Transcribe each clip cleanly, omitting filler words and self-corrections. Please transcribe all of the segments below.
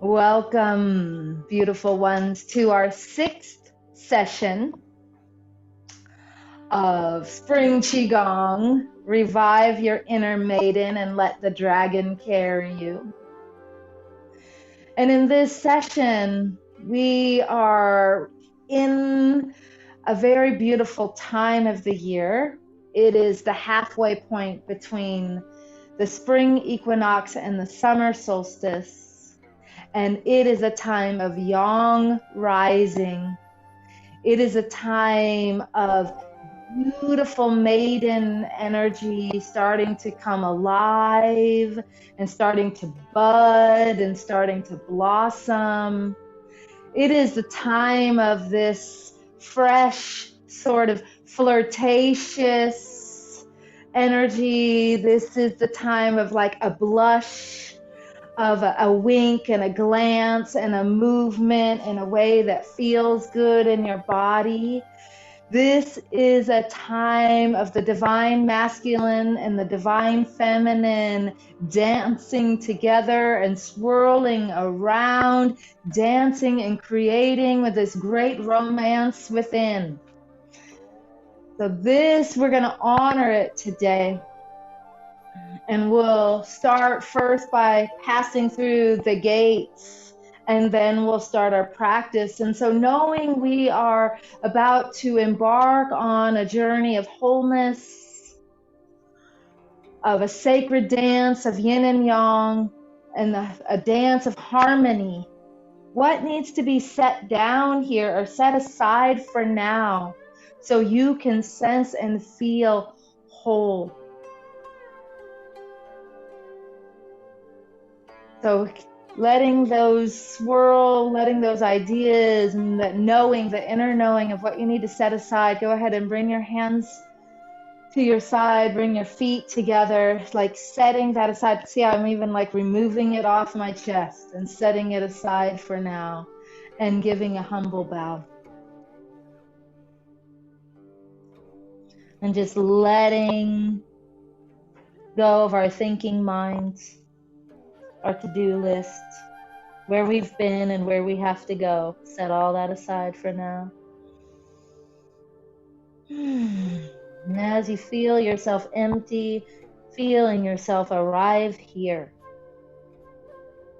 Welcome, beautiful ones, to our 6th session of Spring Qigong. Revive your inner maiden and let the dragon carry you. And in this session, we are in a very beautiful time of the year. It is the halfway point between the Spring Equinox and the Summer Solstice. And it is a time of yang rising. It is a time of beautiful maiden energy starting to come alive and starting to bud and starting to blossom. It is the time of this fresh, sort of flirtatious energy. This is the time of like a blush, of a wink and a glance and a movement in a way that feels good in your body. This is a time of the divine masculine and the divine feminine dancing together and swirling around, dancing and creating with this great romance within. So this, we're going to honor it today. And we'll start first by passing through the gates, and then we'll start our practice. And so knowing we are about to embark on a journey of wholeness, of a sacred dance of yin and yang, and a dance of harmony, what needs to be set down here or set aside for now so you can sense and feel whole? So letting those swirl, letting those ideas and that knowing, the inner knowing of what you need to set aside, go ahead and bring your hands to your side, bring your feet together, like setting that aside. See how I'm even like removing it off my chest and setting it aside for now and giving a humble bow. And just letting go of our thinking minds, our to-do list, where we've been and where we have to go. Set all that aside for now. And as you feel yourself empty, feeling yourself arrive here,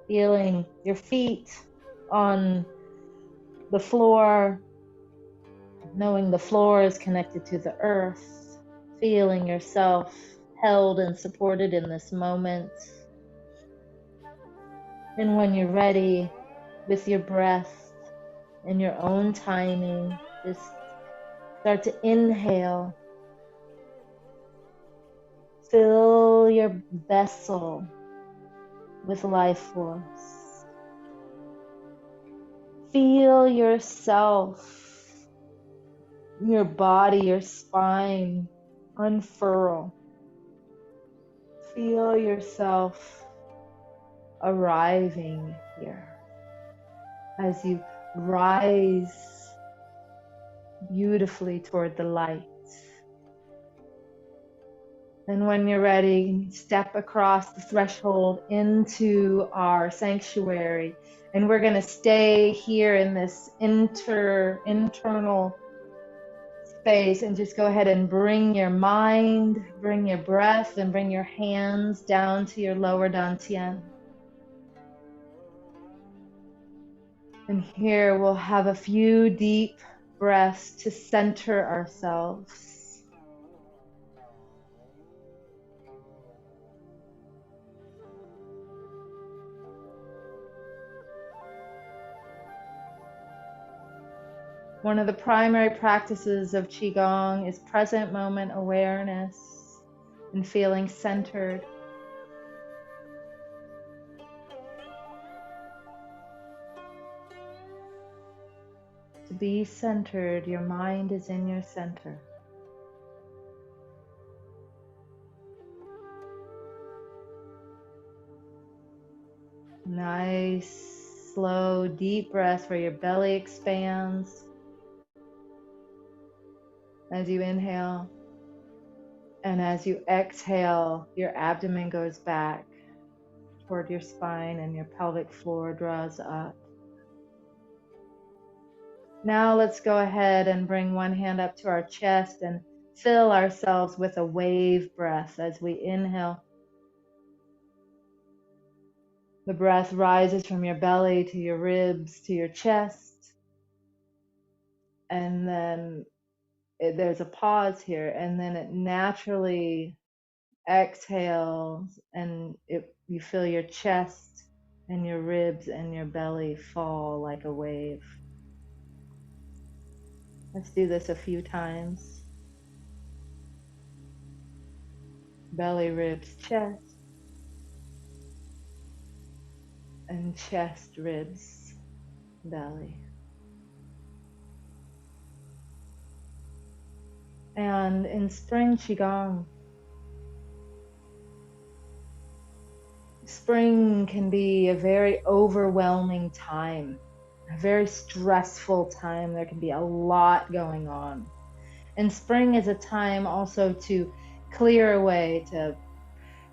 feeling your feet on the floor, knowing the floor is connected to the earth, feeling yourself held and supported in this moment. And when you're ready, with your breath and your own timing, just start to inhale. Fill your vessel with life force. Feel yourself, your body, your spine unfurl. Feel yourself arriving here as you rise beautifully toward the light. And when you're ready, step across the threshold into our sanctuary. And we're going to stay here in this internal space and just go ahead and bring your mind, bring your breath, and bring your hands down to your lower dantian. And here we'll have a few deep breaths to center ourselves. One of the primary practices of Qigong is present moment awareness and feeling centered. To be centered, your mind is in your center. Nice, slow, deep breath where your belly expands as you inhale. And as you exhale, your abdomen goes back. toward your spine, and your pelvic floor draws up. Now let's go ahead and bring one hand up to our chest and fill ourselves with a wave breath as we inhale. The breath rises from your belly to your ribs to your chest. And then there's a pause here, and then it naturally exhales, and you feel your chest and your ribs and your belly fall like a wave. Let's do this a few times. Belly, ribs, chest. And chest, ribs, belly. And in Spring Qigong, spring can be a very overwhelming time, a very stressful time. There can be a lot going on. And spring is a time also to clear away, to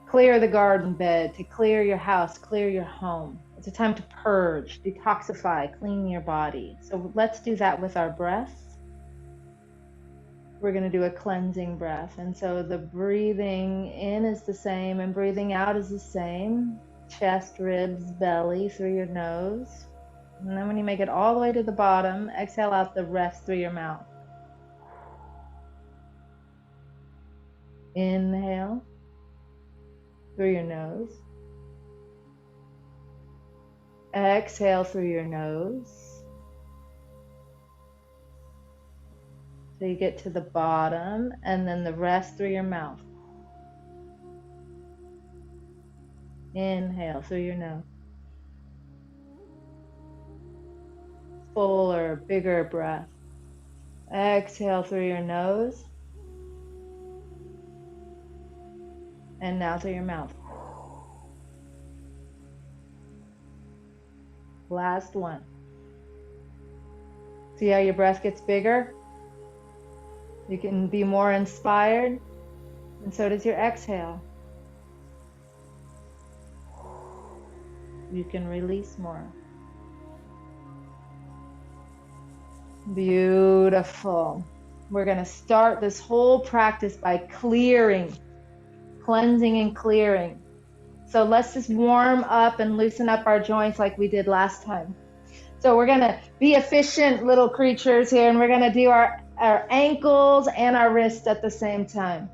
clear the garden bed, to clear your house, clear your home. It's a time to purge, detoxify, clean your body. So let's do that with our breath. We're going to do a cleansing breath. And so the breathing in is the same and breathing out is the same. Chest, ribs, belly through your nose. And then when you make it all the way to the bottom, exhale out the rest through your mouth. Inhale through your nose. Exhale through your nose. So you get to the bottom, and then the rest through your mouth. Inhale through your nose. Fuller, bigger breath. Exhale through your nose. And now through your mouth. Last one. See how your breath gets bigger? You can be more inspired, and so does your exhale. You can release more. Beautiful. We're going to start this whole practice by clearing, cleansing and clearing. So let's just warm up and loosen up our joints like we did last time. So we're going to be efficient little creatures here, and we're going to do our ankles and our wrists at the same time.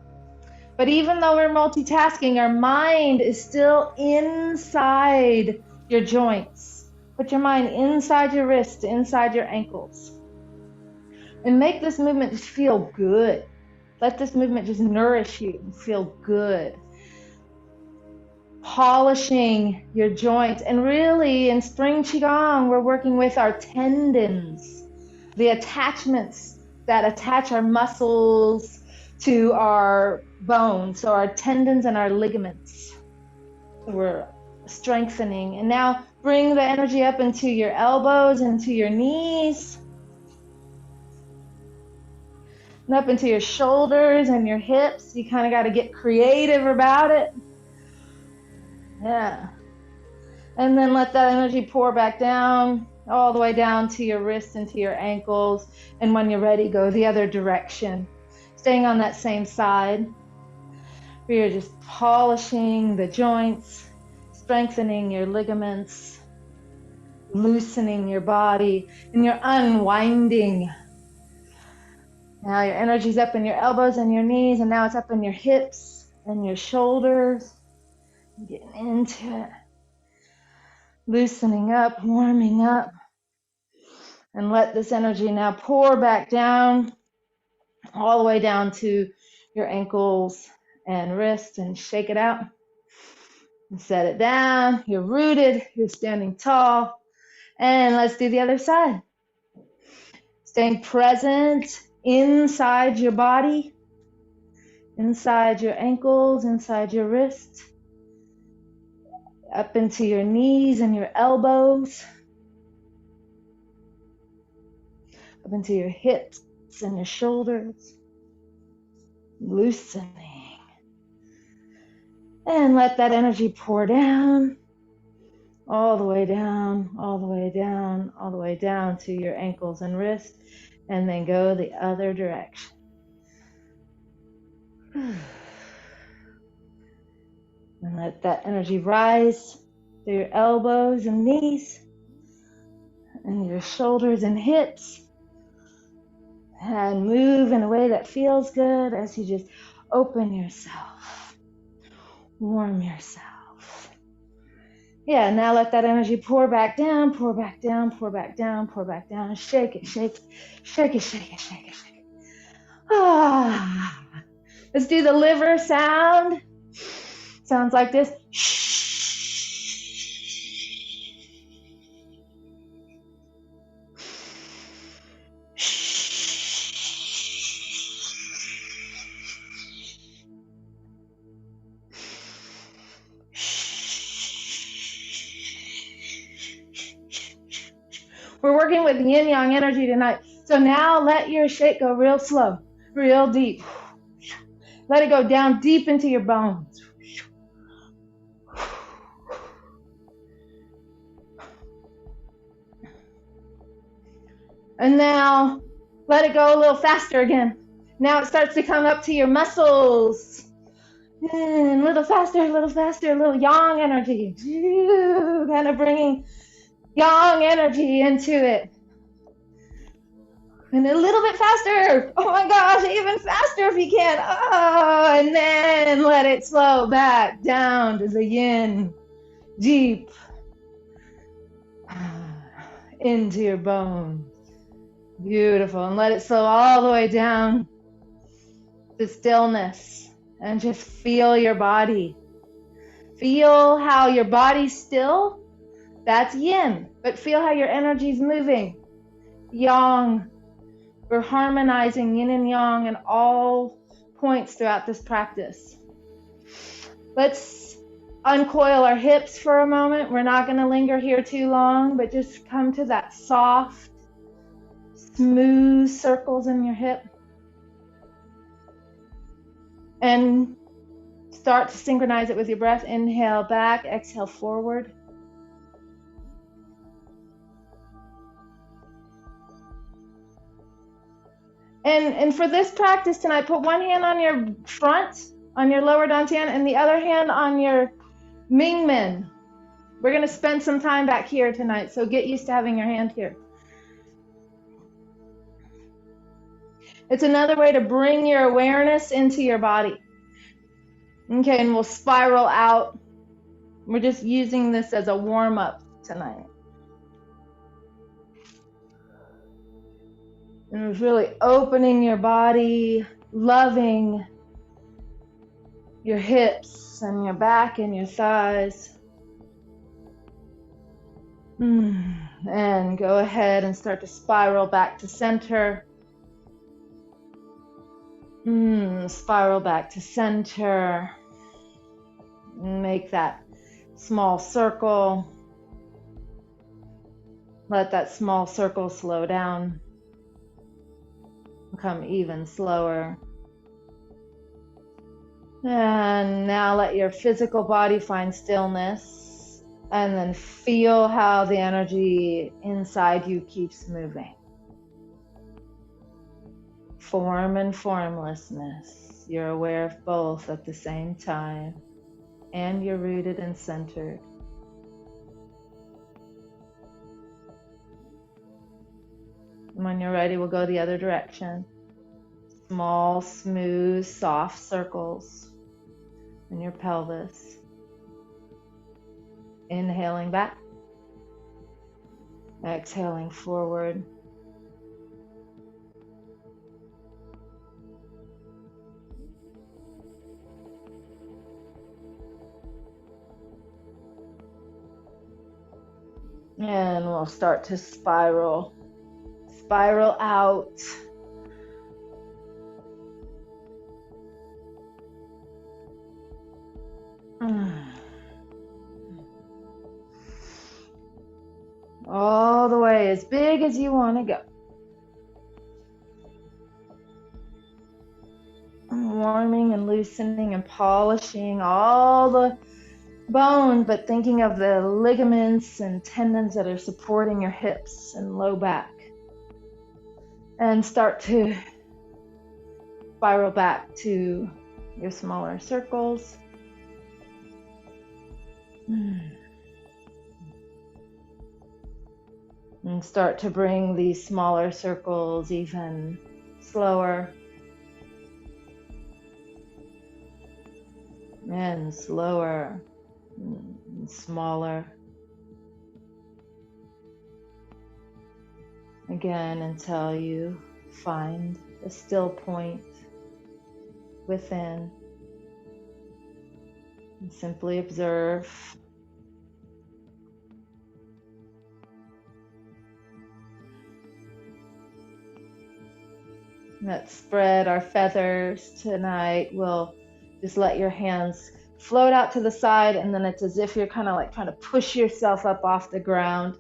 But even though we're multitasking, our mind is still inside your joints. Put your mind inside your wrists, inside your ankles. And make this movement just feel good. Let this movement just nourish you and feel good. Polishing your joints. And really, in Spring Qigong, we're working with our tendons, the attachments that attach our muscles to our bones, so our tendons and our ligaments. So we're strengthening. And now bring the energy up into your elbows, into your knees, and up into your shoulders and your hips. You kind of got to get creative about it. Yeah. And then let that energy pour back down, all the way down to your wrists and to your ankles. And when you're ready, go the other direction. Staying on that same side. You're just polishing the joints, strengthening your ligaments, loosening your body, and you're unwinding. Now your energy's up in your elbows and your knees, and now it's up in your hips and your shoulders. Getting into it. Loosening up, warming up. And let this energy now pour back down, all the way down to your ankles and wrists, and shake it out. And set it down. You're rooted. You're standing tall. And let's do the other side. Staying present inside your body, inside your ankles, inside your wrists, up into your knees and your elbows, up into your hips and your shoulders, loosening. And let that energy pour down all the way down, all the way down, all the way down to your ankles and wrists, and then go the other direction. And let that energy rise through your elbows and knees, and your shoulders and hips, and move in a way that feels good as you just open yourself, warm yourself. Yeah, now let that energy pour back down, pour back down, pour back down, pour back down. Shake it, shake it, shake it, shake it, shake it, shake it. Ah. Let's do the liver sound. Sounds like this. We're working with yin yang energy tonight. So now let your shake go real slow, real deep. Let it go down deep into your bones. And now let it go a little faster again. Now it starts to come up to your muscles. And a little faster, a little yang energy. Kind of bringing yang energy into it. And a little bit faster. Oh my gosh, even faster if you can. Oh, and then let it slow back down to the yin. Deep. Into your bones. Beautiful. And let it slow all the way down to stillness. And just feel your body. Feel how your body's still. That's yin. But feel how your energy's moving. Yang. We're harmonizing yin and yang in all points throughout this practice. Let's uncoil our hips for a moment. We're not going to linger here too long, but just come to that soft, smooth circles in your hip. And start to synchronize it with your breath. Inhale back, exhale forward. And for this practice tonight, put one hand on your front, on your lower dantian, and the other hand on your mingmen. We're going to spend some time back here tonight, so get used to having your hand here. It's another way to bring your awareness into your body. Okay, and we'll spiral out. We're just using this as a warm-up tonight. And it's really opening your body, loving your hips and your back and your thighs. And go ahead and start to spiral back to center. Spiral back to center. Make that small circle. Let that small circle slow down. Become even slower. And now let your physical body find stillness, and then feel how the energy inside you keeps moving. Form and formlessness. You're aware of both at the same time, and you're rooted and centered. When you're ready, we'll go the other direction. Small, smooth, soft circles in your pelvis. Inhaling back. Exhaling forward. And we'll start to spiral. Spiral out. All the way as big as you want to go. Warming and loosening and polishing all the bone, but thinking of the ligaments and tendons that are supporting your hips and low back. And start to spiral back to your smaller circles. And start to bring these smaller circles even slower and slower and smaller. Again, until you find a still point within. And simply observe. Let's spread our feathers tonight. We'll just let your hands float out to the side, and then it's as if you're kind of like trying to push yourself up off the ground.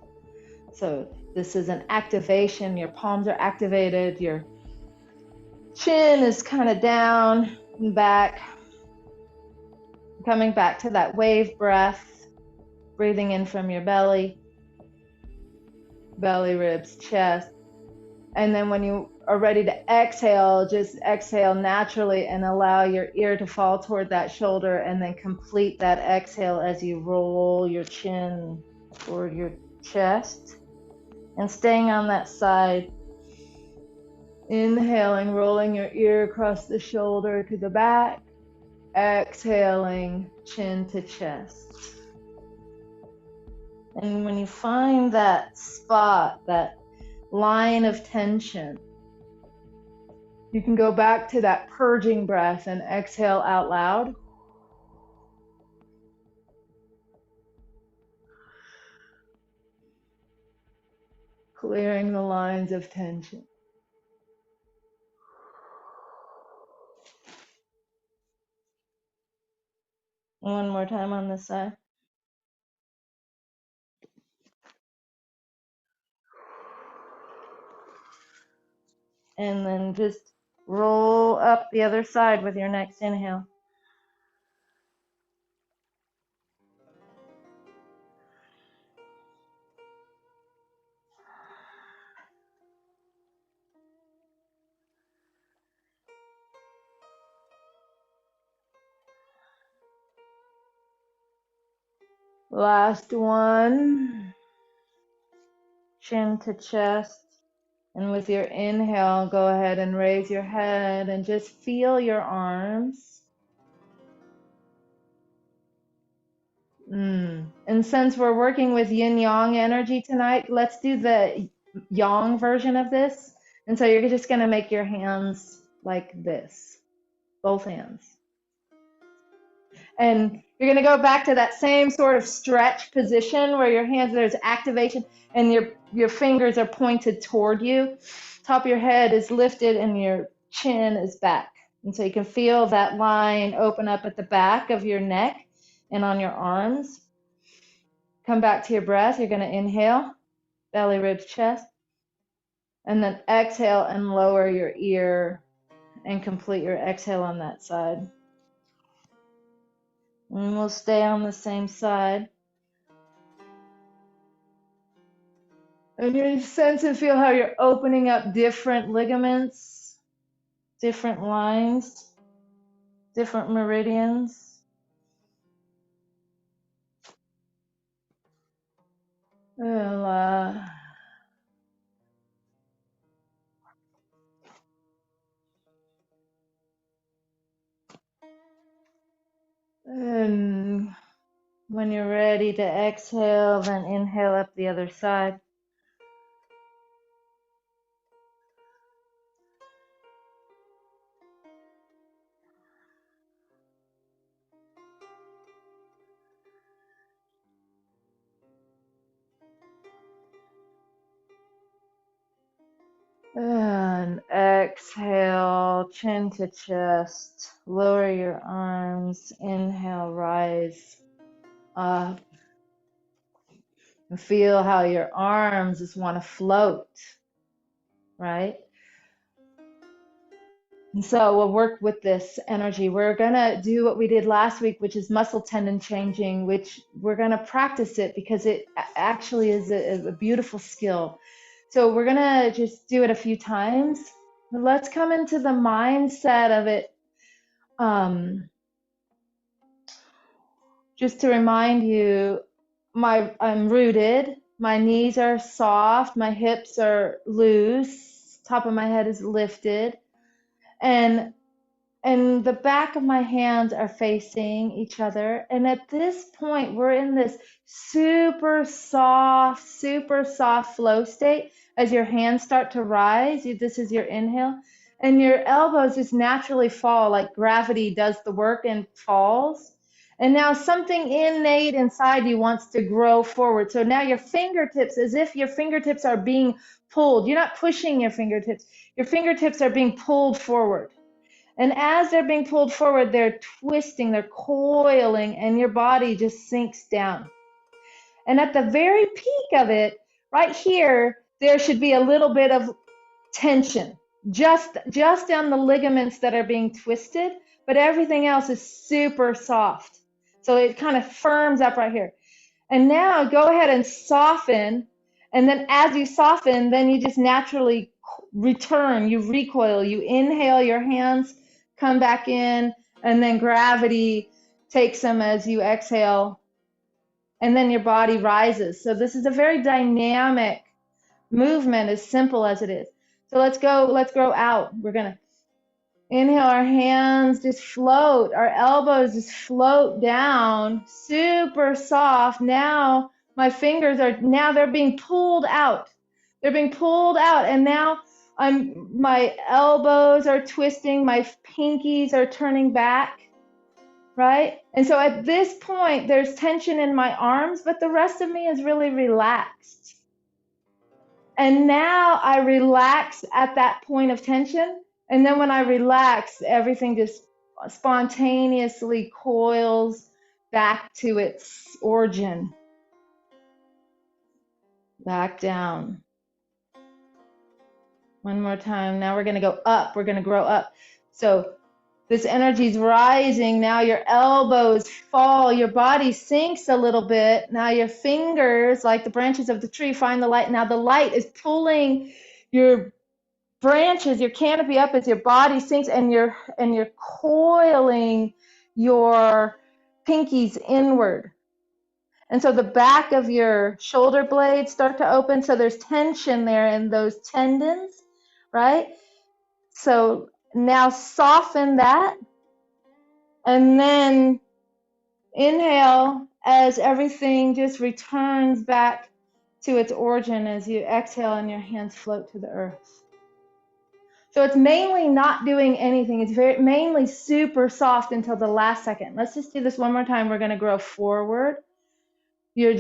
So this is an activation. Your palms are activated. Your chin is kind of down and back. Coming back to that wave breath, breathing in from your belly, ribs, chest. And then when you are ready to exhale, just exhale naturally and allow your ear to fall toward that shoulder, and then complete that exhale as you roll your chin toward your chest. And staying on that side, inhaling, rolling your ear across the shoulder to the back, exhaling, chin to chest. And when you find that spot, that line of tension, you can go back to that purging breath and exhale out loud. Clearing the lines of tension. One more time on this side. And then just roll up the other side with your next inhale. Last one. Chin to chest. And with your inhale, go ahead and raise your head and just feel your arms. And since we're working with yin-yang energy tonight, let's do the yang version of this. And so you're just going to make your hands like this, both hands. And you're going to go back to that same sort of stretch position where your hands, there's activation, and your fingers are pointed toward you. Top of your head is lifted and your chin is back. And so you can feel that line open up at the back of your neck and on your arms. Come back to your breath. You're going to inhale, belly, ribs, chest. And then exhale and lower your ear and complete your exhale on that side. And we'll stay on the same side. And you sense and feel how you're opening up different ligaments, different lines, different meridians. And when you're ready to exhale, then inhale up the other side. And exhale, chin to chest. Lower your arms. Inhale, rise up. And feel how your arms just want to float, right? And so we'll work with this energy. We're going to do what we did last week, which is muscle tendon changing, which we're going to practice it because it actually is a beautiful skill. So we're going to just do it a few times. Let's come into the mindset of it. Just to remind you, I'm rooted, my knees are soft, my hips are loose, top of my head is lifted, and the back of my hands are facing each other. And at this point, we're in this super soft flow state. As your hands start to rise, this is your inhale, and your elbows just naturally fall, like gravity does the work and falls. And now something innate inside you wants to grow forward. So now your fingertips, as if your fingertips are being pulled. You're not pushing your fingertips. Your fingertips are being pulled forward. And as they're being pulled forward, they're twisting, they're coiling, and your body just sinks down. And at the very peak of it, right here, there should be a little bit of tension, just on the ligaments that are being twisted, but everything else is super soft. So it kind of firms up right here. And now go ahead and soften. And then as you soften, then you just naturally return, you recoil, you inhale, your hands come back in, and then gravity takes them as you exhale, and then your body rises. So this is a very dynamic movement, as simple as it is. So let's grow out. We're going to inhale, our hands just float, our elbows just float down, super soft. Now my fingers they're being pulled out. They're being pulled out, and now my elbows are twisting, my pinkies are turning back, right? And so at this point, there's tension in my arms, but the rest of me is really relaxed. And now I relax at that point of tension. And then when I relax, everything just spontaneously coils back to its origin. Back down. One more time. Now we're going to go up. We're going to grow up. So this energy is rising. Now your elbows fall. Your body sinks a little bit. Now your fingers, like the branches of the tree, find the light. Now the light is pulling your branches, your canopy up as your body sinks, and you're coiling your pinkies inward. And so the back of your shoulder blades start to open. So there's tension there in those tendons, right? So now soften that. And then inhale as everything just returns back to its origin as you exhale and your hands float to the earth. So it's mainly not doing anything. It's mainly super soft until the last second. Let's just do this one more time. We're going to grow forward. You're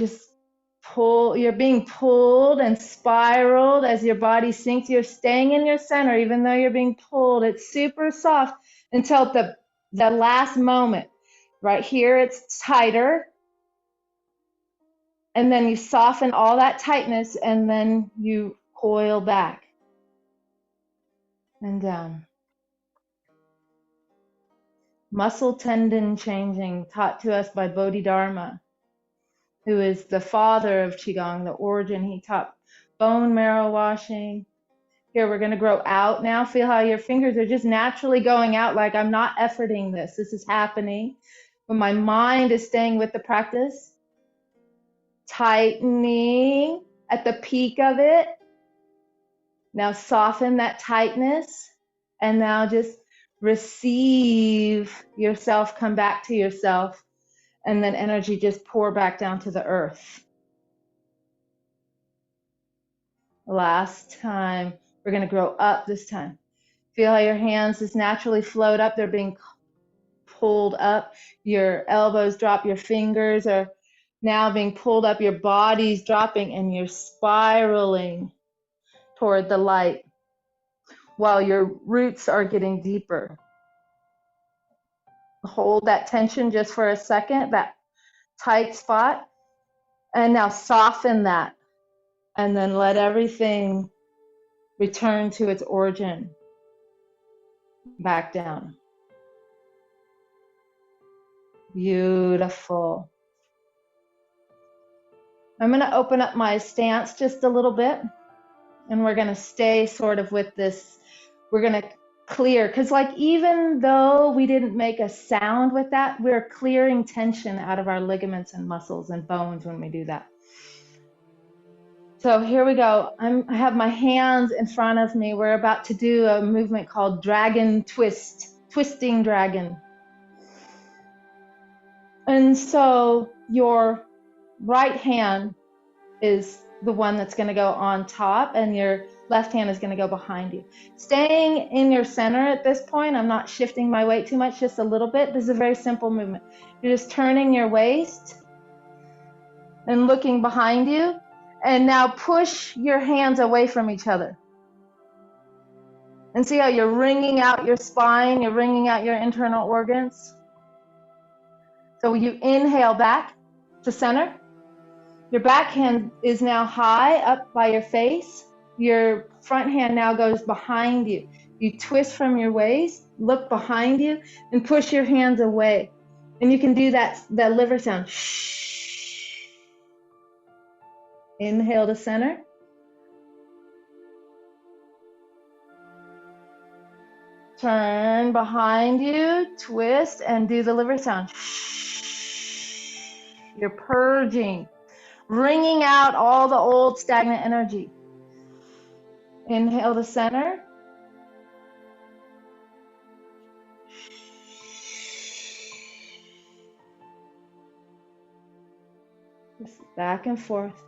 being pulled and spiraled as your body sinks. You're staying in your center, even though you're being pulled. It's super soft until the last moment. Right here, it's tighter. And then you soften all that tightness, and then you coil back and down. Muscle tendon changing, taught to us by Bodhidharma, who is the father of Qigong, the origin. He taught bone marrow washing. Here, we're going to grow out now. Feel how your fingers are just naturally going out, like I'm not efforting this. This is happening. But my mind is staying with the practice. Tightening at the peak of it. Now soften that tightness. And now just receive yourself, come back to yourself. And then energy just pour back down to the earth. Last time, we're going to grow up this time. Feel how your hands just naturally float up. They're being pulled up. Your elbows drop. Your fingers are now being pulled up. Your body's dropping, and you're spiraling toward the light while your roots are getting deeper. Hold that tension just for a second, that tight spot, and now soften that, and then let everything return to its origin. back down. Beautiful. I'm going to open up my stance just a little bit, and we're going to stay sort of with this. We're going to clear, because like even though we didn't make a sound with that, we're clearing tension out of our ligaments and muscles and bones when we do that. So here we go. I have my hands in front of me. We're about to do a movement called dragon twist, twisting dragon. And so your right hand is the one that's going to go on top, and your left hand is going to go behind you. Staying in your center at this point, I'm not shifting my weight too much, just a little bit. This is a very simple movement. You're just turning your waist and looking behind you. And now push your hands away from each other. And see how you're wringing out your spine, you're wringing out your internal organs. So you inhale back to center. Your back hand is now high up by your face. Your front hand now goes behind you. You twist from your waist, look behind you, and push your hands away. And you can do that liver sound. Inhale to center. Turn behind you, twist, and do the liver sound. You're purging, wringing out all the old stagnant energy. Inhale to center. Just back and forth.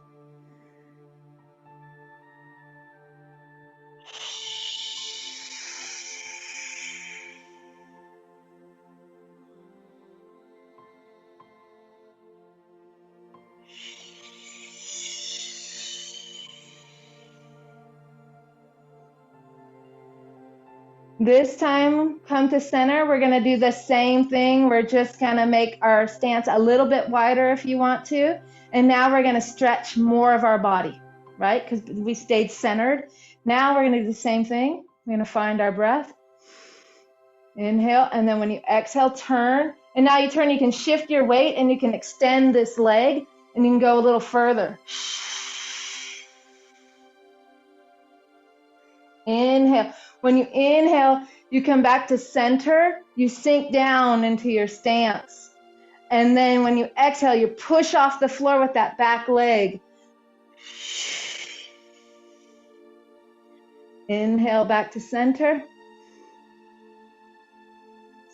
This time, come to center. We're going to do the same thing. We're just going to make our stance a little bit wider if you want to. And now we're going to stretch more of our body, right? Because we stayed centered. Now we're going to do the same thing. We're going to find our breath. Inhale. And then when you exhale, turn. And now you turn, you can shift your weight and you can extend this leg and you can go a little further. Inhale. When you inhale, you come back to center, you sink down into your stance. And then when you exhale, you push off the floor with that back leg. Inhale back to center.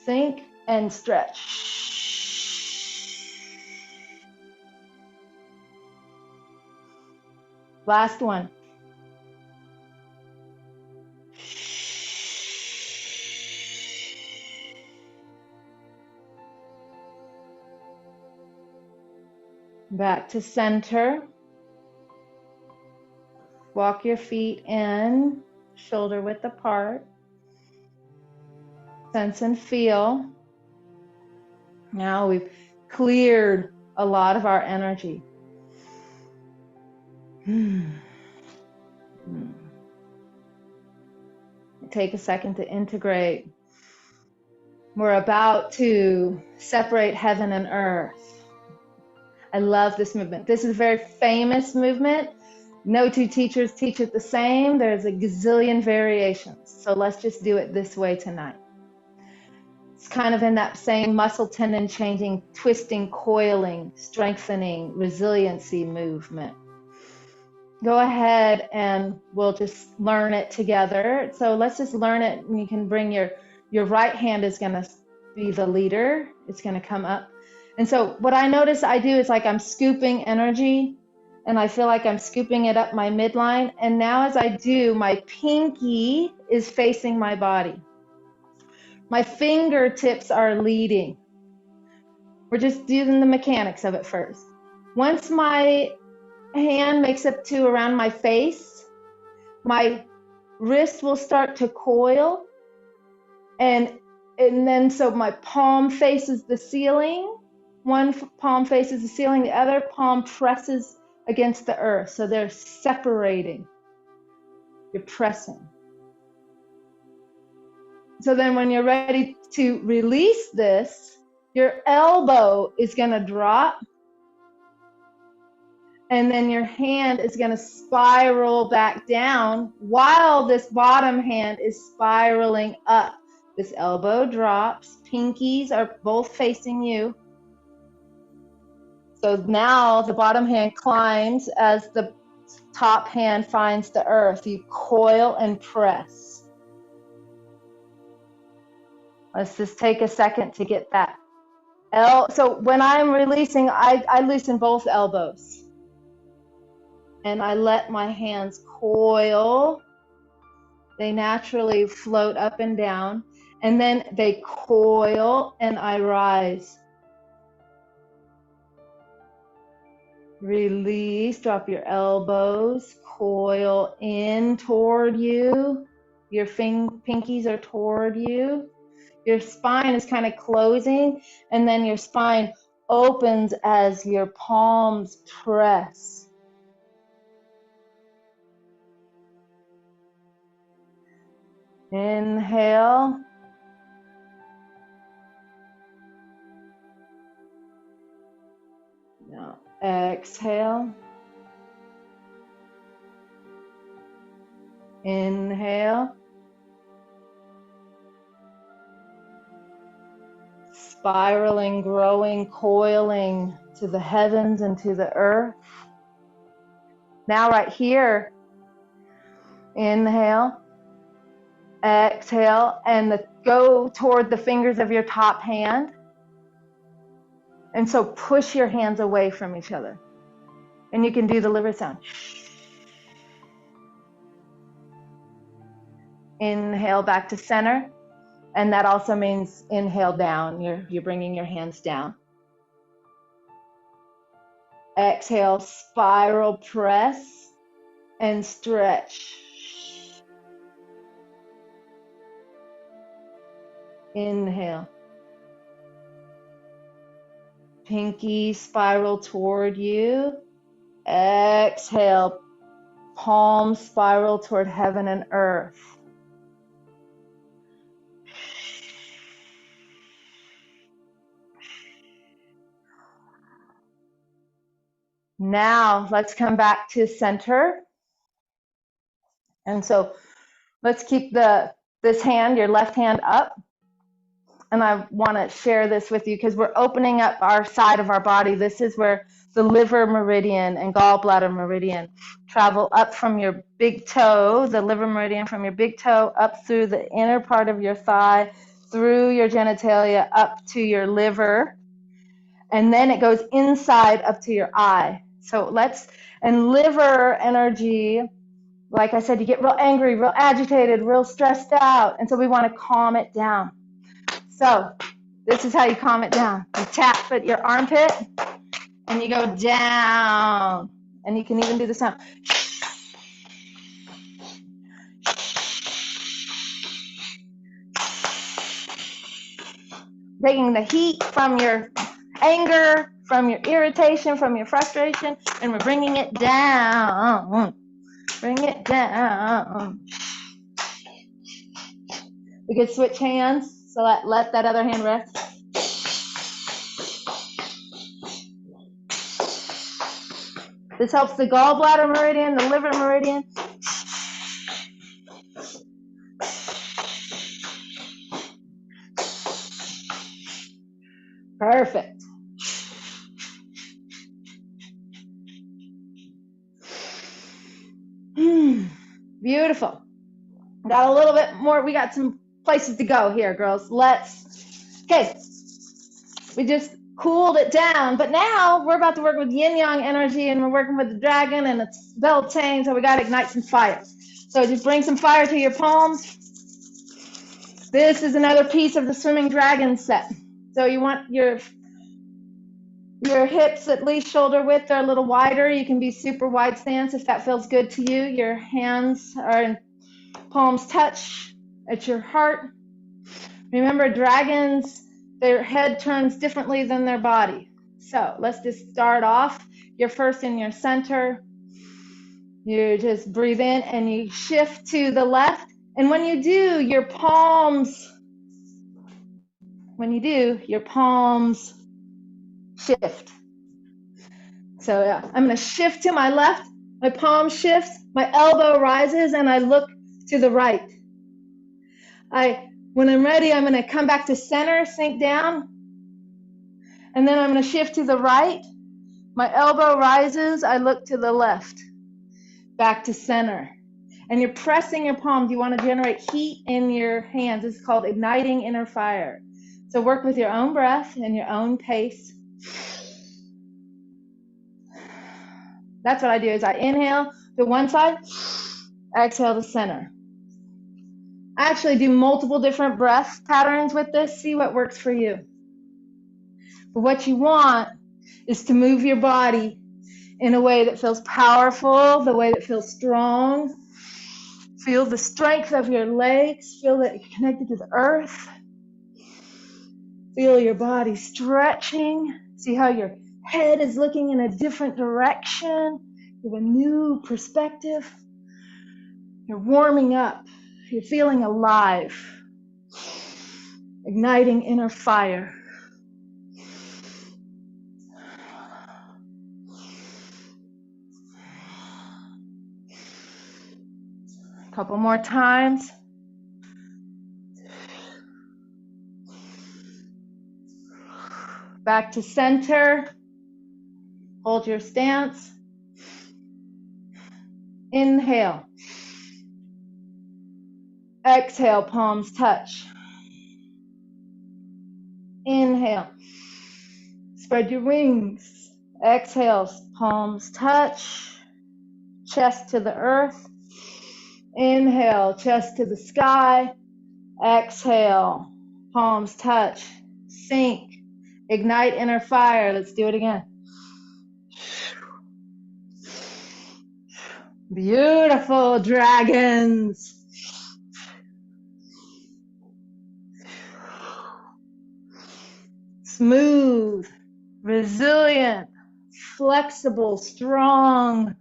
Sink and stretch. Last one. Back to center. Walk your feet in, shoulder width apart. Sense and feel. Now we've cleared a lot of our energy. Take a second to integrate. We're about to separate heaven and earth. I love this movement. This is a very famous movement. No two teachers teach it the same. There's a gazillion variations. So let's just do it this way tonight. It's kind of in that same muscle tendon changing, twisting, coiling, strengthening, resiliency movement. Go ahead and we'll just learn it together. So let's just learn it. And you can bring your right hand is going to be the leader. It's going to come up. And so what I notice I do is like I'm scooping energy and I feel like I'm scooping it up my midline. And now as I do, my pinky is facing my body. My fingertips are leading. We're just doing the mechanics of it first. Once my hand makes up to around my face, my wrist will start to coil. And then so my palm faces the ceiling. One palm faces the ceiling, the other palm presses against the earth. So they're separating. You're pressing. So then when you're ready to release this, your elbow is going to drop, and then your hand is going to spiral back down while this bottom hand is spiraling up. This elbow drops, pinkies are both facing you. So now the bottom hand climbs as the top hand finds the earth. You coil and press. Let's just take a second to get that. So when I'm releasing, I loosen both elbows. And I let my hands coil. They naturally float up and down. And then they coil and I rise. Release, drop your elbows, coil in toward you. Your pinkies are toward you. Your spine is kind of closing, and then your spine opens as your palms press. Inhale. Now exhale. Inhale. Spiraling, growing, coiling to the heavens and to the earth. Now right here, inhale, exhale, and go toward the fingers of your top hand. And so push your hands away from each other. And you can do the liver sound. Inhale back to center. And that also means inhale down. You're bringing your hands down. Exhale, spiral press and stretch. Inhale. Pinky spiral toward you. Exhale, palms spiral toward heaven and earth. Now let's come back to center. And so let's keep this hand, your left hand up. And I want to share this with you because we're opening up our side of our body. This is where the liver meridian and gallbladder meridian travel up from your big toe, the liver meridian from your big toe up through the inner part of your thigh, through your genitalia up to your liver. And then it goes inside up to your eye. So and liver energy, like I said, you get real angry, real agitated, real stressed out. And so we want to calm it down. So this is how you calm it down. You tap at your armpit and you go down. And you can even do the sound. Taking the heat from your anger, from your irritation, from your frustration, and we're bringing it down. Bring it down. We could switch hands. So let that other hand rest. This helps the gallbladder meridian, the liver meridian. Perfect. Beautiful. Got a little bit more. We got some places to go here, girls. Okay. We just cooled it down, but now we're about to work with yin yang energy, and we're working with the dragon and its Beltane, so we got to ignite some fire. So just bring some fire to your palms. This is another piece of the swimming dragon set. So you want your hips at least shoulder width or a little wider. You can be super wide stance if that feels good to you. Your hands are in palms touch at your heart. Remember, dragons, their head turns differently than their body. So let's just start off. You're first in your center. You just breathe in and you shift to the left And when you do, your palms shift. So yeah, I'm going to shift to my left. My palm shifts, my elbow rises, and I look to the right. When I'm ready, I'm going to come back to center, sink down, and then I'm going to shift to the right. My elbow rises, I look to the left, back to center. And you're pressing your palms. You want to generate heat in your hands. This is called igniting inner fire. So work with your own breath and your own pace. That's what I do, is I inhale to one side, exhale to center. I actually do multiple different breath patterns with this. See what works for you. But what you want is to move your body in a way that feels powerful, the way that feels strong. Feel the strength of your legs. Feel that you're connected to the earth. Feel your body stretching. See how your head is looking in a different direction. You have a new perspective. You're warming up. You're feeling alive. Igniting inner fire. A couple more times. Back to center. Hold your stance. Inhale. Exhale, palms touch. Inhale. Spread your wings. Exhale, palms touch. Chest to the earth. Inhale, chest to the sky. Exhale, palms touch. Sink. Ignite inner fire. Let's do it again. Beautiful dragons. Smooth, resilient, flexible, strong.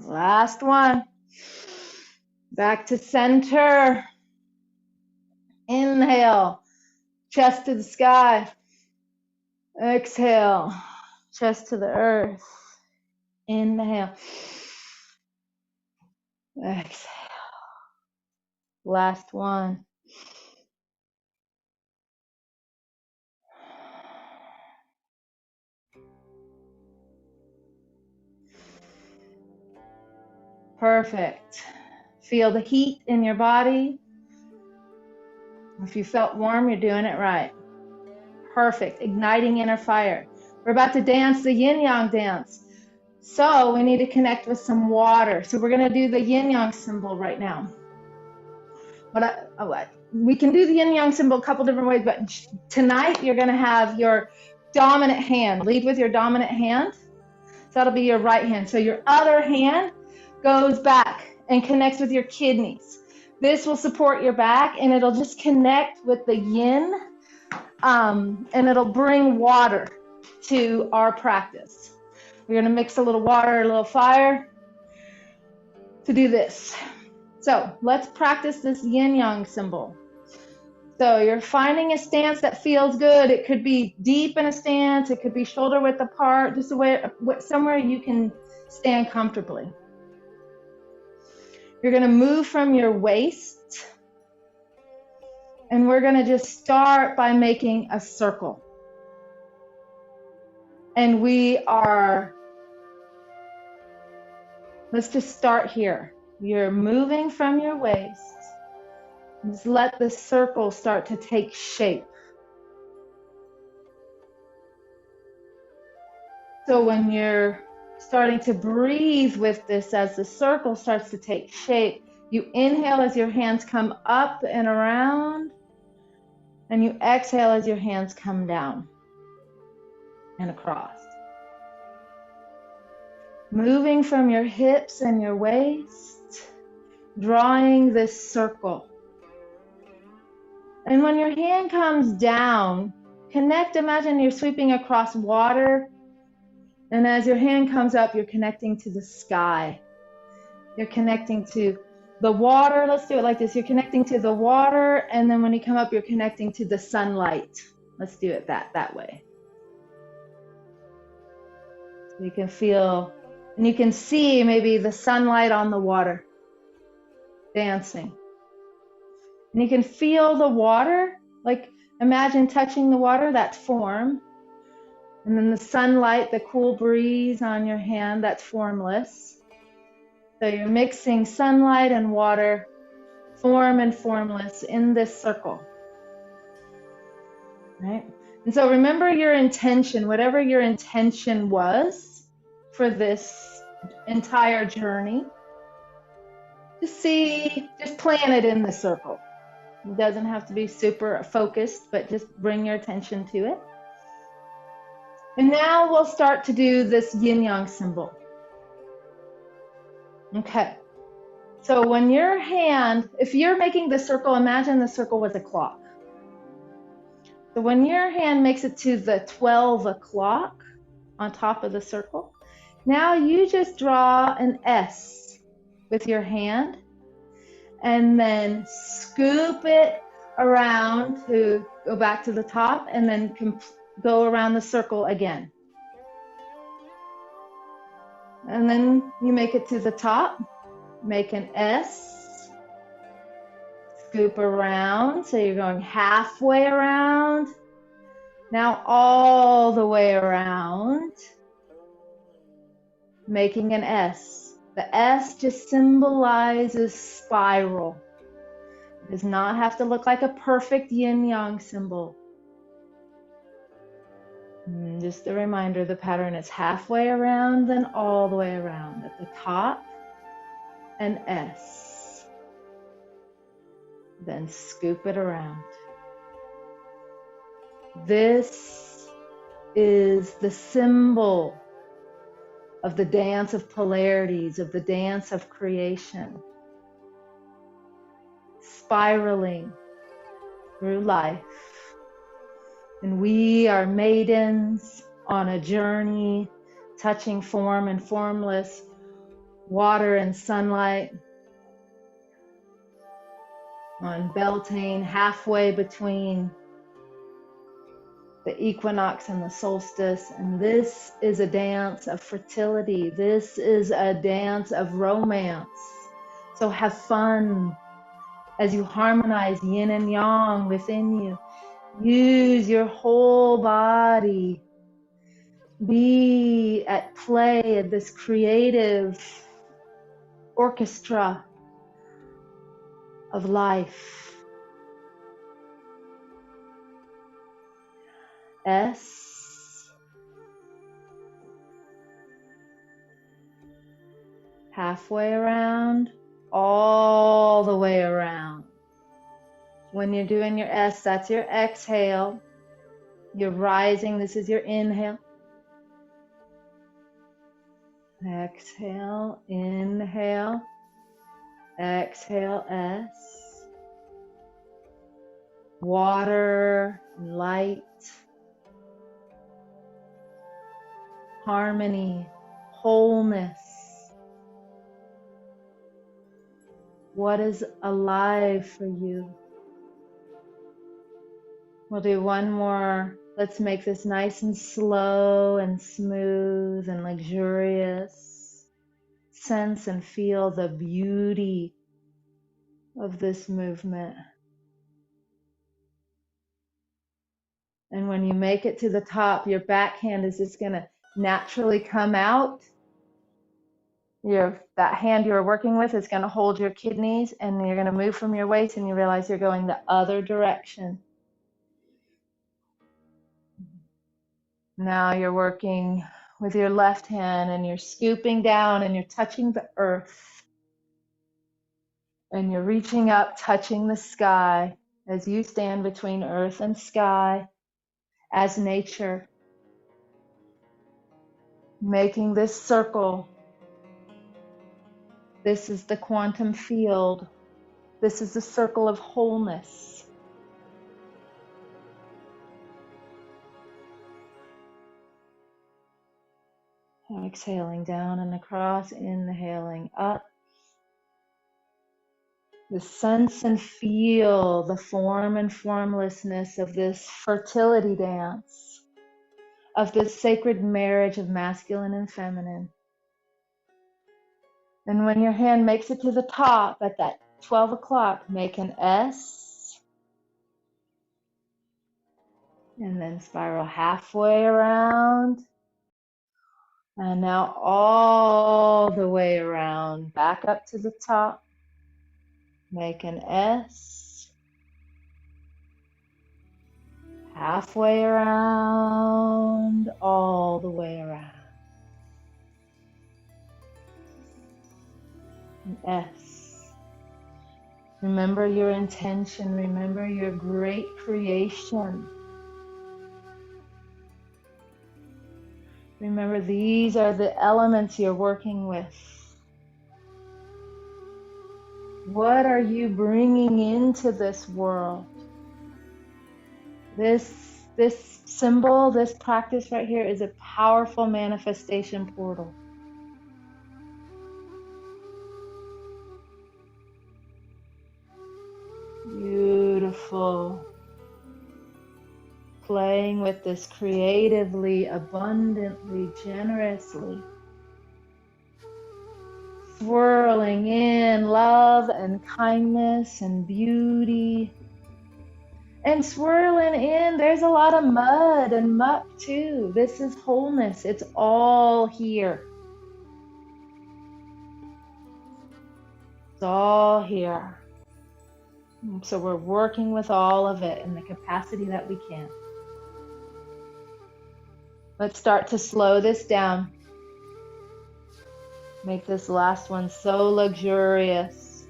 Last one. Back to center. Inhale, chest to the sky. Exhale, chest to the earth. Inhale. Exhale. Last one. Perfect. Feel the heat in your body. If you felt warm, you're doing it right. Perfect. Igniting inner fire. We're about to dance the yin-yang dance. So we need to connect with some water. So we're going to do the yin-yang symbol right now. We can do the yin-yang symbol a couple different ways, but tonight you're going to have your dominant hand. Lead with your dominant hand. So that'll be your right hand. So your other hand goes back and connects with your kidneys. This will support your back, and it'll just connect with the yin, and it'll bring water to our practice. We're going to mix a little water, a little fire to do this. So let's practice this yin-yang symbol. So you're finding a stance that feels good. It could be deep in a stance. It could be shoulder width apart, just somewhere you can stand comfortably. You're going to move from your waist, and we're going to just start by making a circle. And let's just start here. You're moving from your waist. Just let the circle start to take shape. So when you're starting to breathe with this, as the circle starts to take shape, you inhale as your hands come up and around, and you exhale as your hands come down and across. Moving from your hips and your waist, drawing this circle. And when your hand comes down, connect, imagine you're sweeping across water. And as your hand comes up, you're connecting to the sky. You're connecting to the water. Let's do it like this. You're connecting to the water. And then when you come up, you're connecting to the sunlight. Let's do it that way. So you can feel, and you can see maybe the sunlight on the water dancing. And you can feel the water, like imagine touching the water, that form. And then the sunlight, the cool breeze on your hand, that's formless. So you're mixing sunlight and water, form and formless in this circle. Right? And so remember your intention, whatever your intention was for this entire journey. Just plan it in the circle. It doesn't have to be super focused, but just bring your attention to it. And now we'll start to do this yin-yang symbol. Okay. So when your hand, if you're making the circle, imagine the circle was a clock. So when your hand makes it to the 12 o'clock on top of the circle, now you just draw an S with your hand and then scoop it around to go back to the top and then go around the circle again. And then you make it to the top, make an S, scoop around, so you're going halfway around, now all the way around, making an S. The S just symbolizes spiral. It does not have to look like a perfect yin-yang symbol. And just a reminder, the pattern is halfway around, then all the way around. At the top, an S. Then scoop it around. This is the symbol of the dance of polarities, of the dance of creation. Spiraling through life. And we are maidens on a journey, touching form and formless, water and sunlight, on Beltane, halfway between the equinox and the solstice. And this is a dance of fertility. This is a dance of romance. So have fun as you harmonize yin and yang within you. Use your whole body. Be at play at this creative orchestra of life. S. Halfway around, all the way around. When you're doing your S, that's your exhale. You're rising, this is your inhale. Exhale, inhale, exhale, S. Water, light, harmony, wholeness. What is alive for you? We'll do one more. Let's make this nice and slow and smooth and luxurious. Sense and feel the beauty of this movement. And when you make it to the top, your backhand is just going to naturally come out. That hand you're working with is going to hold your kidneys, and you're going to move from your waist, and you realize you're going the other direction. Now you're working with your left hand and you're scooping down and you're touching the earth. And you're reaching up, touching the sky as you stand between earth and sky as nature. Making this circle. This is the quantum field. This is the circle of wholeness. Exhaling down and across, inhaling up. The sense and feel the form and formlessness of this fertility dance, of this sacred marriage of masculine and feminine. And when your hand makes it to the top at that 12 o'clock, make an S. And then spiral halfway around. And now all the way around, back up to the top. Make an S. Halfway around, all the way around. An S. Remember your intention. Remember your great creation. Remember, these are the elements you're working with. What are you bringing into this world? This symbol, this practice right here is a powerful manifestation portal. Beautiful. Playing with this creatively, abundantly, generously. Swirling in love and kindness and beauty. And swirling in, there's a lot of mud and muck too. This is wholeness. It's all here. It's all here. So we're working with all of it in the capacity that we can. Let's start to slow this down. Make this last one so luxurious.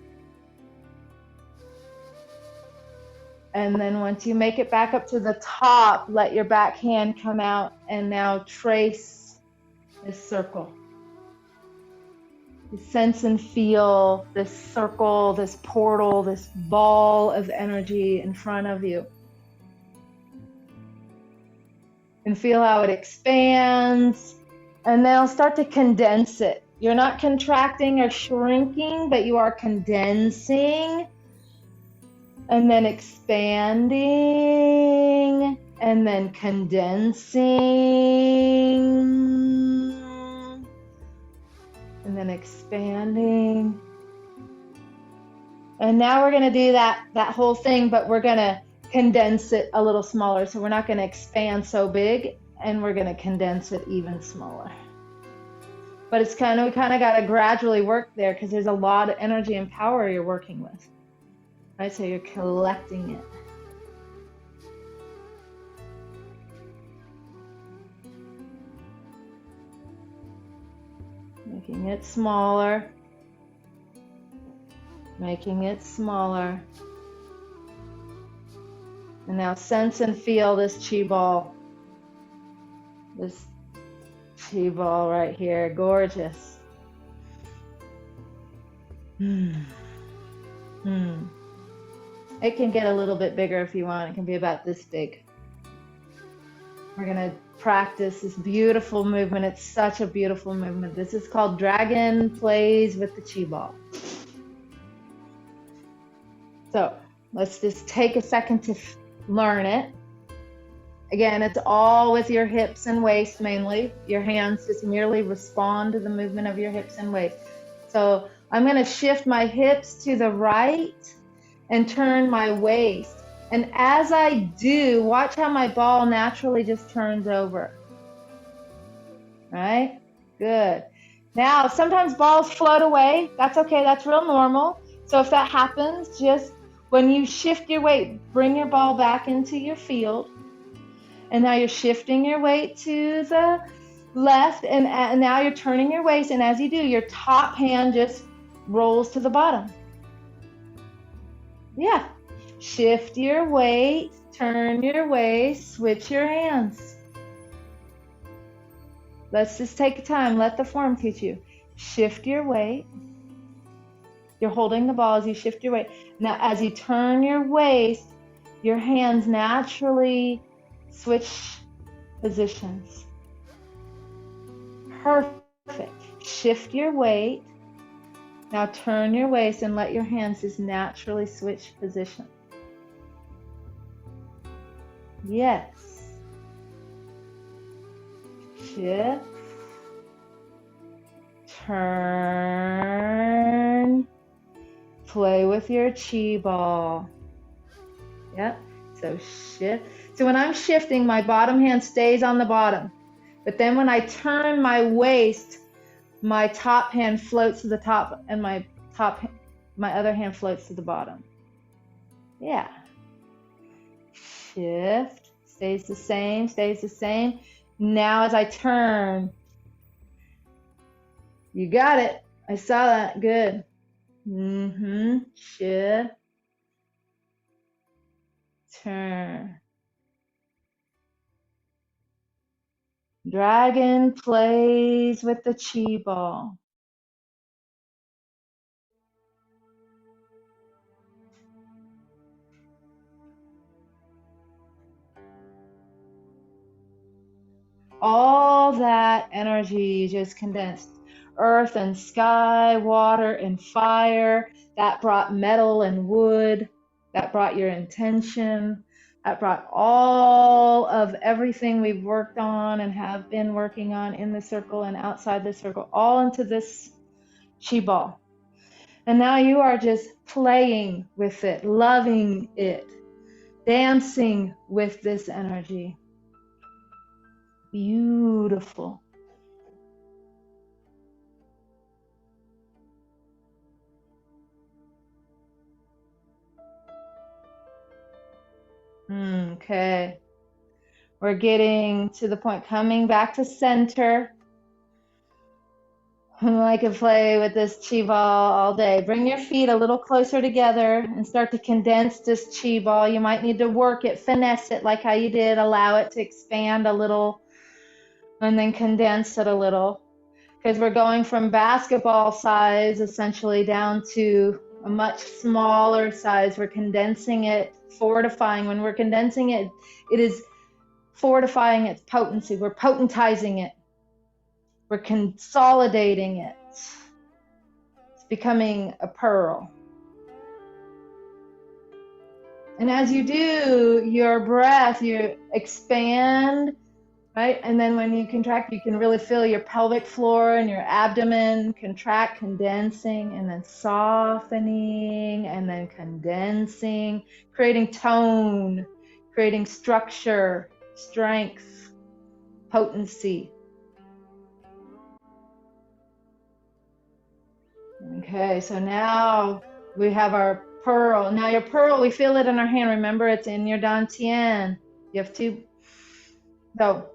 And then once you make it back up to the top, let your back hand come out and now trace this circle. Sense and feel this circle, this portal, this ball of energy in front of you. And feel how it expands. And now start to condense it. You're not contracting or shrinking, but you are condensing. And then expanding. And then condensing. And then expanding. And now we're going to do that whole thing, but we're going to condense it a little smaller. So we're not going to expand so big, and we're going to condense it even smaller. But we kind of got to gradually work there because there's a lot of energy and power you're working with. Right? So you're collecting it. Making it smaller. Making it smaller. And now sense and feel this chi ball. This chi ball right here. Gorgeous. It can get a little bit bigger if you want. It can be about this big. We're going to practice this beautiful movement. It's such a beautiful movement. This is called Dragon Plays with the Chi Ball. So let's just take a second to learn it. Again, it's all with your hips and waist mainly. Your hands just merely respond to the movement of your hips and waist. So I'm going to shift my hips to the right and turn my waist. And as I do, watch how my ball naturally just turns over. Right? Good. Now, sometimes balls float away. That's okay. That's real normal. So if that happens, just when you shift your weight, bring your ball back into your field. And now you're shifting your weight to the left. And now you're turning your waist. And as you do, your top hand just rolls to the bottom. Yeah. Shift your weight, turn your waist, switch your hands. Let's just take time. Let the form teach you. Shift your weight. You're holding the ball as you shift your weight. Now, as you turn your waist, your hands naturally switch positions. Perfect. Shift your weight. Now turn your waist and let your hands just naturally switch position. Yes. Shift. Turn. Play with your chi ball. Yep. So shift. So when I'm shifting, my bottom hand stays on the bottom. But then when I turn my waist, my top hand floats to the top and my other hand floats to the bottom. Yeah. Shift. Stays the same, stays the same. Now as I turn, you got it. I saw that. Good. Shift. Turn. Dragon plays with the chi ball. All that energy just condensed. Earth and sky, water and fire. That brought metal and wood. That brought your intention. That brought all of everything we've worked on and have been working on in the circle and outside the circle, all into this chi ball. And now you are just playing with it, loving it, dancing with this energy. Beautiful. Okay. We're getting to the point, coming back to center. I could play with this chi ball all day. Bring your feet a little closer together and start to condense this chi ball. You might need to work it, finesse it like how you did. Allow it to expand a little and then condense it a little. Because we're going from basketball size essentially down to a much smaller size. We're condensing it, fortifying. When we're condensing it, it is fortifying its potency. We're potentizing it. We're consolidating it. It's becoming a pearl. And as you do, your breath, you expand, right? And then when you contract, you can really feel your pelvic floor and your abdomen contract, condensing, and then softening, and then condensing, creating tone, creating structure, strength, potency. Okay, so now we have our pearl. Now your pearl, we feel it in our hand. Remember, it's in your dantian. You have to. So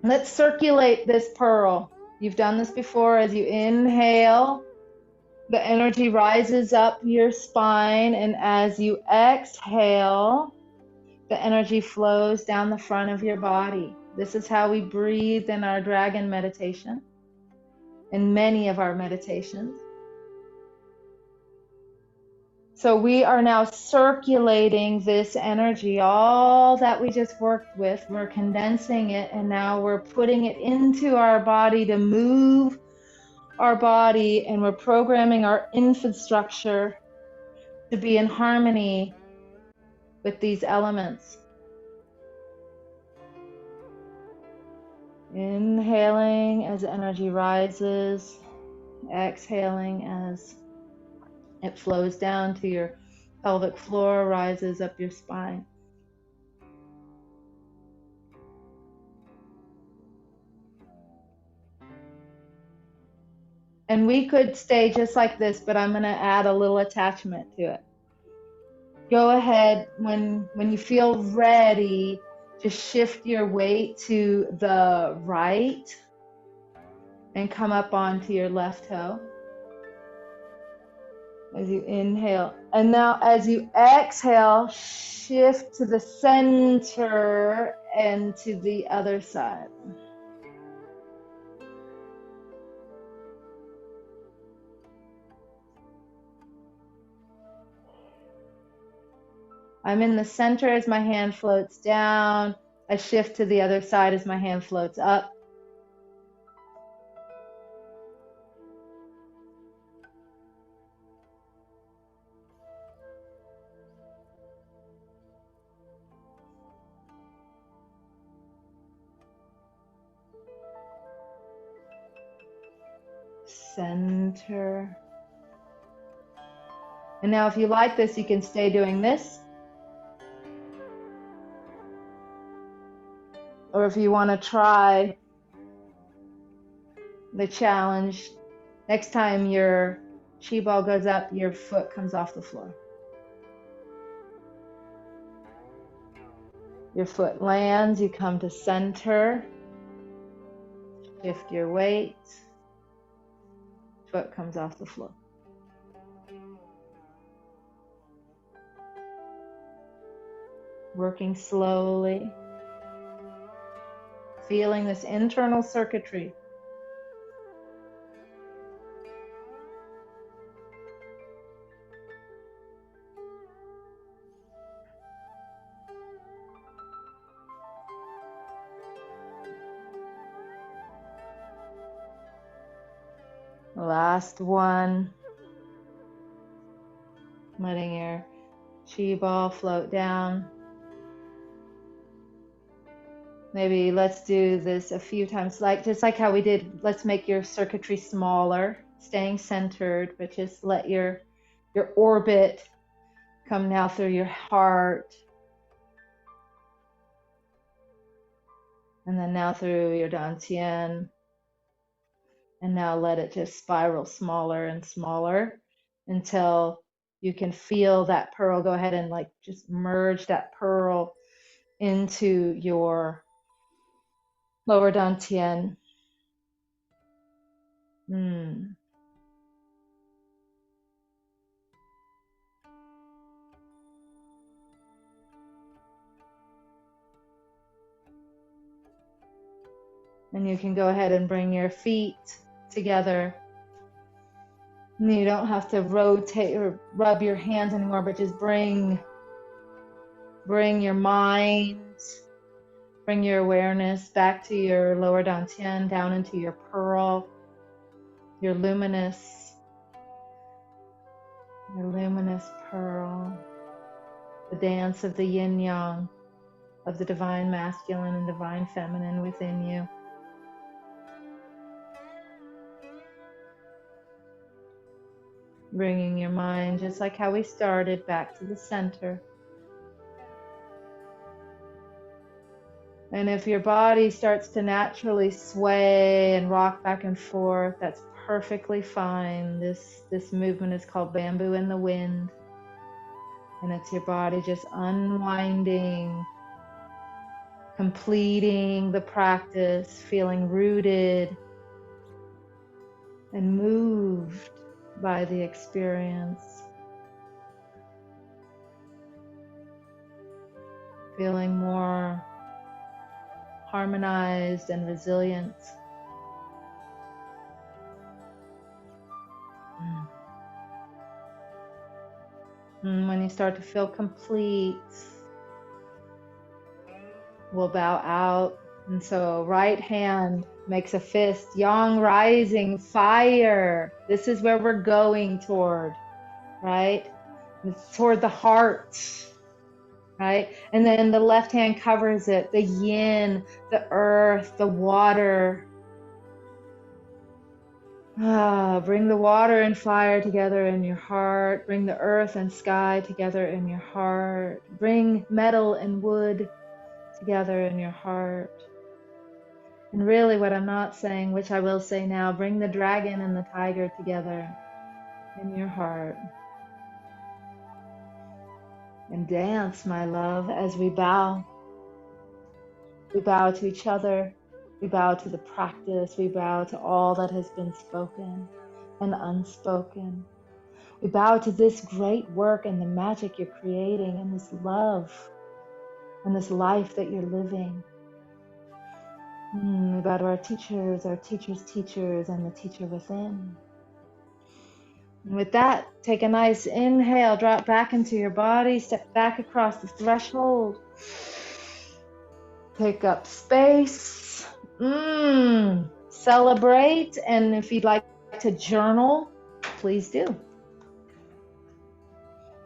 let's circulate this pearl. You've done this before. As you inhale, the energy rises up your spine, and as you exhale, the energy flows down the front of your body. This is how we breathe in our dragon meditation, in many of our meditations. So we are now circulating this energy, all that we just worked with. We're condensing it, and now we're putting it into our body to move our body, and we're programming our infrastructure to be in harmony with these elements. Inhaling as energy rises, exhaling as it flows down to your pelvic floor, rises up your spine. And we could stay just like this, but I'm going to add a little attachment to it. Go ahead, when you feel ready, just shift your weight to the right and come up onto your left toe. As you inhale. And now as you exhale, shift to the center and to the other side. I'm in the center as my hand floats down. I shift to the other side as my hand floats up. center. And now if you like this, you can stay doing this. Or if you want to try the challenge, next time your chi ball goes up, your foot comes off the floor. Your foot lands, you come to center, shift your weight, foot comes off the floor. Working slowly, feeling this internal circuitry. Last one. Letting your chi ball float down. Maybe let's do this a few times, just like how we did. Let's make your circuitry smaller, staying centered, but just let your orbit come now through your heart. And then now through your dantian. And now let it just spiral smaller and smaller until you can feel that pearl. Go ahead and just merge that pearl into your lower dantian. And you can go ahead and bring your feet together. And you don't have to rotate or rub your hands anymore, but just bring your mind, bring your awareness back to your lower dantian, down into your pearl, your luminous pearl, the dance of the yin yang, of the divine masculine and divine feminine within you. Bringing your mind, just like how we started, back to the center. And if your body starts to naturally sway and rock back and forth, that's perfectly fine. This movement is called bamboo in the wind. And it's your body just unwinding, completing the practice, feeling rooted and moved by the experience, feeling more harmonized and resilient. And when you start to feel complete, we'll bow out. And so right hand makes a fist, yang rising, fire. This is where we're going toward, right? It's toward the heart, right? And then the left hand covers it, the yin, the earth, the water. Bring the water and fire together in your heart. Bring the earth and sky together in your heart. Bring metal and wood together in your heart. And really what I'm not saying, which I will say now, bring the dragon and the tiger together in your heart. And dance, my love, as we bow. We bow to each other. We bow to the practice. We bow to all that has been spoken and unspoken. We bow to this great work and the magic you're creating and this love and this life that you're living. We bow to our teachers' teachers, and the teacher within. And with that, take a nice inhale, drop back into your body, step back across the threshold. Pick up space. Celebrate. And if you'd like to journal, please do.